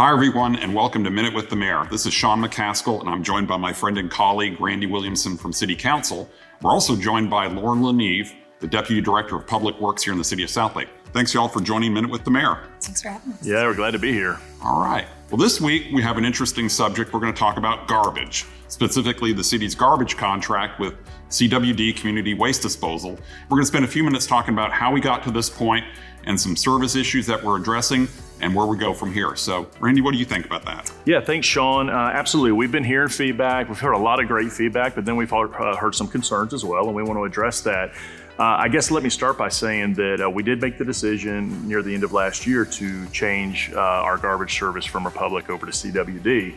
Hi, everyone, and welcome to Minute with the Mayor. This is Shawn McCaskill, and I'm joined by my friend and colleague, Randy Williamson from City Council. We're also joined by LaNeave, the Deputy Director of Public Works here in the City of Southlake. Thanks, y'all, for joining Minute with the Mayor. Thanks for having us. Yeah, we're glad to be here. All right. Well, this week we have an interesting subject. We're going to talk about garbage, specifically the city's garbage contract with CWD Community Waste Disposal. We're going to spend a few minutes talking about how we got to this point and some service issues that we're addressing and where we go from here. So, Randy, what do you think about that? Yeah, thanks, Shawn. Absolutely. We've been hearing feedback. We've heard a lot of great feedback, but then we've heard some concerns as well, and we want to address that. I guess let me start by saying that we did make the decision near the end of last year to change our garbage service from Republic over to CWD.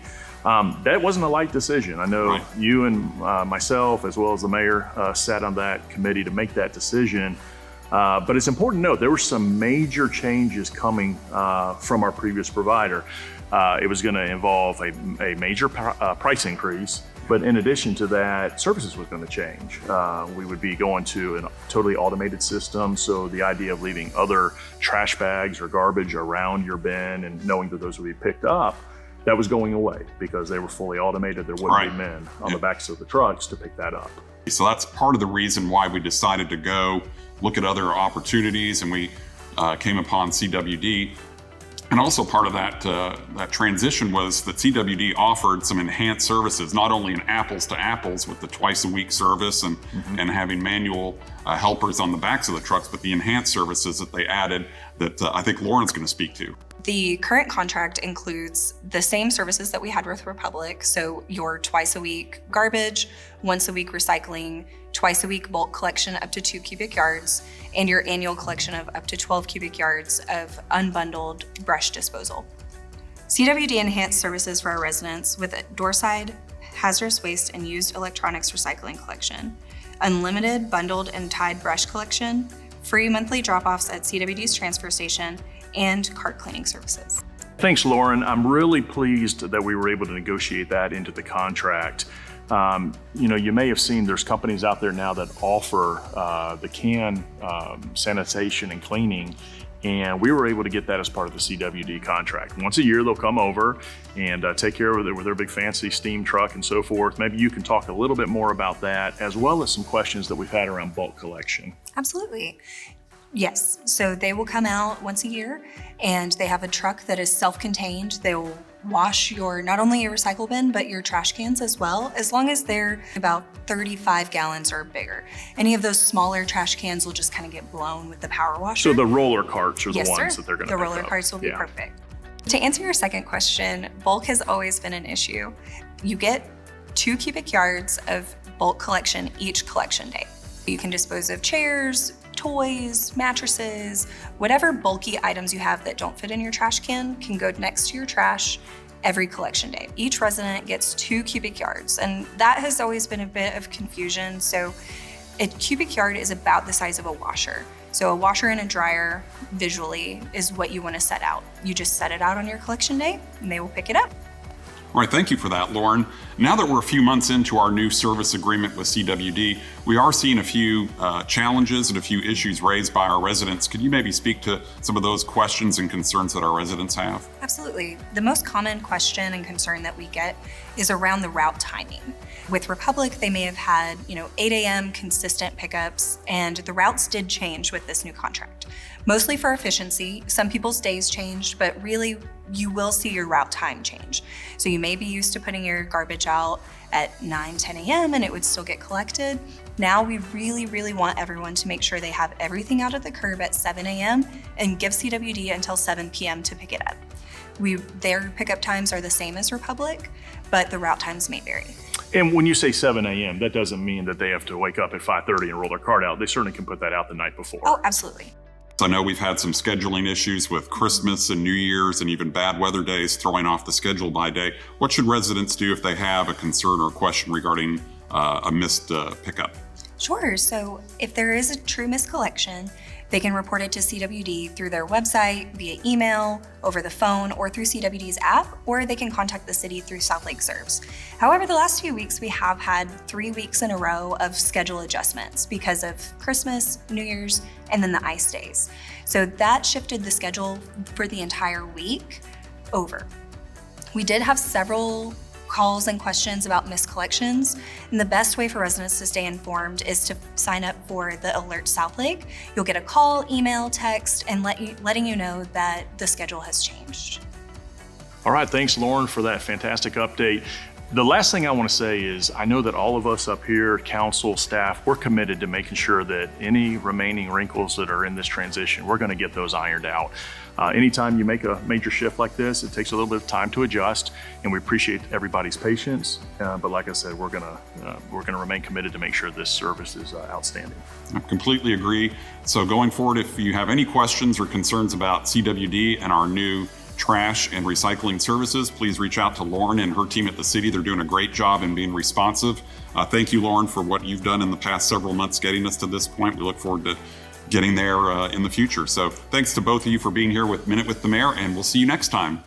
That wasn't a light decision. I know you and myself, as well as the mayor, sat on that committee to make that decision. But it's important to note there were some major changes coming from our previous provider. It was going to involve a major price increase, but in addition to that, services was going to change. We would be going to a totally automated system, so the idea of leaving other trash bags or garbage around your bin and knowing that those would be picked up, that was going away because they were fully automated. There wouldn't be men on the backs of the trucks to pick that up. So that's part of the reason why we decided to go look at other opportunities, and we came upon CWD. And also part of that transition was that CWD offered some enhanced services, not only in apples to apples with the twice a week service and having manual helpers on the backs of the trucks, but the enhanced services that they added that I think Lauren's going to speak to. The current contract includes the same services that we had with Republic. So your twice a week garbage, once a week recycling, twice a week bulk collection up to 2 cubic yards, and your annual collection of up to 12 cubic yards of unbundled brush disposal. CWD enhanced services for our residents with doorside, hazardous waste, and used electronics recycling collection, unlimited bundled and tied brush collection, free monthly drop-offs at CWD's transfer station, and cart cleaning services. Thanks, Lauren. I'm really pleased that we were able to negotiate that into the contract. You may have seen there's companies out there now that offer the can sanitation and cleaning, and we were able to get that as part of the CWD contract. Once a year, they'll come over and take care of it with their big fancy steam truck and so forth. Maybe you can talk a little bit more about that, as well as some questions that we've had around bulk collection. Absolutely. Yes, so they will come out once a year and they have a truck that is self-contained. They will wash not only your recycle bin, but your trash cans as well, as long as they're about 35 gallons or bigger. Any of those smaller trash cans will just kind of get blown with the power washer. So the roller carts are the ones that they're going to pick up. The roller carts will be perfect. To answer your second question, bulk has always been an issue. You get 2 cubic yards of bulk collection each collection day. You can dispose of chairs, toys, mattresses, whatever bulky items you have that don't fit in your trash can can go next to your trash every collection day. Each resident gets 2 cubic yards, and that has always been a bit of confusion. So a cubic yard is about the size of a washer. So a washer and a dryer visually is what you want to set out. You just set it out on your collection day and they will pick it up. All right, thank you for that, Lauren. Now that we're a few months into our new service agreement with CWD, we are seeing a few challenges and a few issues raised by our residents. Could you maybe speak to some of those questions and concerns that our residents have? Absolutely. The most common question and concern that we get is around the route timing. With Republic, they may have had 8 a.m. consistent pickups, and the routes did change with this new contract. Mostly for efficiency. Some people's days changed, but really you will see your route time change. So you may be used to putting your garbage out at 9, 10 a.m. and it would still get collected. Now we really, really want everyone to make sure they have everything out of the curb at 7 a.m. and give CWD until 7 p.m. to pick it up. Their pickup times are the same as Republic, but the route times may vary. And when you say 7 a.m., that doesn't mean that they have to wake up at 5:30 and roll their cart out. They certainly can put that out the night before. Oh, absolutely. I know we've had some scheduling issues with Christmas and New Year's and even bad weather days throwing off the schedule by day. What should residents do if they have a concern or a question regarding a missed pickup? Sure. So if there is a true miscollection, they can report it to CWD through their website, via email, over the phone, or through CWD's app, or they can contact the city through Southlake Serves. However, the last few weeks we have had 3 weeks in a row of schedule adjustments because of Christmas, New Year's, and then the ice days. So that shifted the schedule for the entire week over. We did have several calls and questions about missed collections, and the best way for residents to stay informed is to sign up for the Alert South Lake. You'll get a call, email, text, and letting you know that the schedule has changed. All right, thanks, Lauren, for that fantastic update. The last thing I want to say is I know that all of us up here, council, staff, we're committed to making sure that any remaining wrinkles that are in this transition, we're going to get those ironed out. Anytime you make a major shift like this, it takes a little bit of time to adjust, and we appreciate everybody's patience. But like I said, we're gonna remain committed to make sure this service is outstanding. I completely agree. So going forward, if you have any questions or concerns about CWD and our new trash and recycling services, please reach out to Lauren and her team at the city. They're doing a great job in being responsive. Thank you, Lauren, for what you've done in the past several months getting us to this point. We look forward to getting there in the future. So thanks to both of you for being here with Minute with the Mayor, and we'll see you next time.